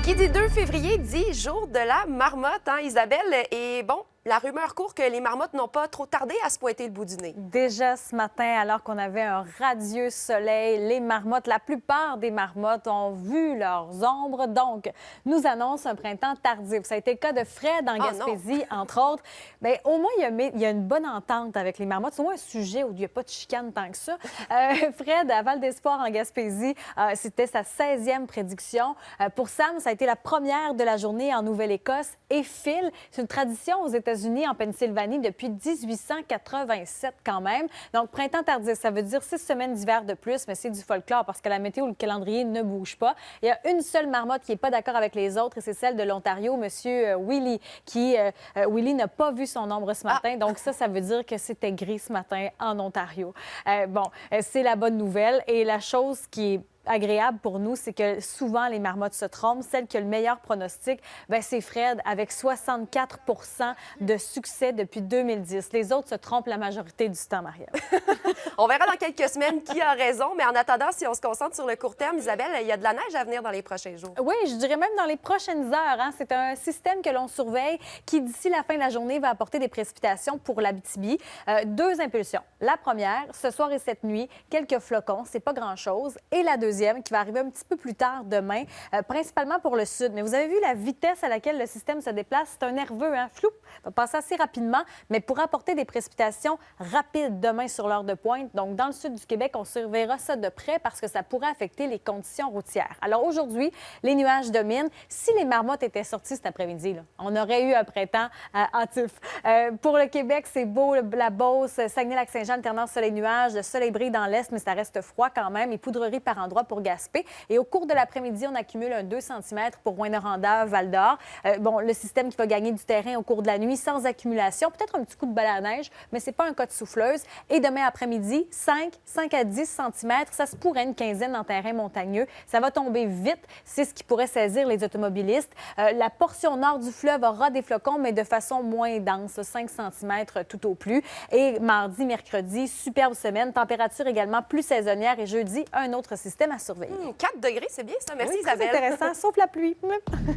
Qui dit 2 février dit jour de la marmotte, hein, Isabelle? Et bon, la rumeur court que les marmottes n'ont pas trop tardé à se pointer le bout du nez. Déjà ce matin, alors qu'on avait un radieux soleil, les marmottes, la plupart des marmottes ont vu leurs ombres. Donc, nous annonce un printemps tardif. Ça a été le cas de Fred en Gaspésie, entre autres. Bien, au moins, il y a une bonne entente avec les marmottes. C'est au moins un sujet où il n'y a pas de chicane tant que ça. Fred, à Val d'Espoir en Gaspésie, c'était sa 16e prédiction. Pour Sam, ça a été la première de la journée en Nouvelle-Écosse. Et Phil, c'est une tradition aux États-Unis, en Pennsylvanie, depuis 1887 quand même. Donc, printemps tardif, ça veut dire 6 semaines d'hiver de plus, mais c'est du folklore parce que la météo ou le calendrier ne bouge pas. Il y a une seule marmotte qui n'est pas d'accord avec les autres et c'est celle de l'Ontario, Monsieur Willie, Willie n'a pas vu son ombre ce matin. Donc, ça veut dire que c'était gris ce matin en Ontario. C'est la bonne nouvelle. Et la chose qui est agréable pour nous, c'est que souvent, les marmottes se trompent. Celle qui a le meilleur pronostic, c'est Fred, avec 64 de succès depuis 2010. Les autres se trompent la majorité du temps, Maria. On verra dans quelques semaines qui a raison, mais en attendant, si on se concentre sur le court terme, Isabelle, il y a de la neige à venir dans les prochains jours. Oui, je dirais même dans les prochaines heures. Hein. C'est un système que l'on surveille qui, d'ici la fin de la journée, va apporter des précipitations pour l'Abitibi. 2 impulsions. La première, ce soir et cette nuit, quelques flocons, c'est pas grand-chose. Et la deuxième, qui va arriver un petit peu plus tard demain, principalement pour le sud. Mais vous avez vu la vitesse à laquelle le système se déplace? C'est un nerveux, hein? Floup! Va passer assez rapidement, mais pour apporter des précipitations rapides demain sur l'heure de pointe. Donc, dans le sud du Québec, on surveillera ça de près parce que ça pourrait affecter les conditions routières. Alors, aujourd'hui, les nuages dominent. Si les marmottes étaient sorties cet après-midi, là, on aurait eu un printemps hâtif. Pour le Québec, c'est beau, la Beauce, Saguenay-Lac-Saint-Jean, alternant soleil-nuage. Le soleil brille dans l'est, mais ça reste froid quand même. Et poudrerie par endroits pour Gaspé. Et au cours de l'après-midi, on accumule un 2 cm pour Rouyn-Noranda, Val-d'Or. Le système qui va gagner du terrain au cours de la nuit sans accumulation. Peut-être un petit coup de balle à neige, mais c'est pas un cas de souffleuse. Et demain après-midi, 5 à 10 cm. Ça se pourrait une quinzaine en terrain montagneux. Ça va tomber vite. C'est ce qui pourrait saisir les automobilistes. La portion nord du fleuve aura des flocons, mais de façon moins dense, 5 cm tout au plus. Et mardi, mercredi, superbe semaine. Température également plus saisonnière. Et jeudi, un autre système à surveiller. 4 degrés, c'est bien ça. Merci oui, Isabelle. C'est intéressant, sauf la pluie.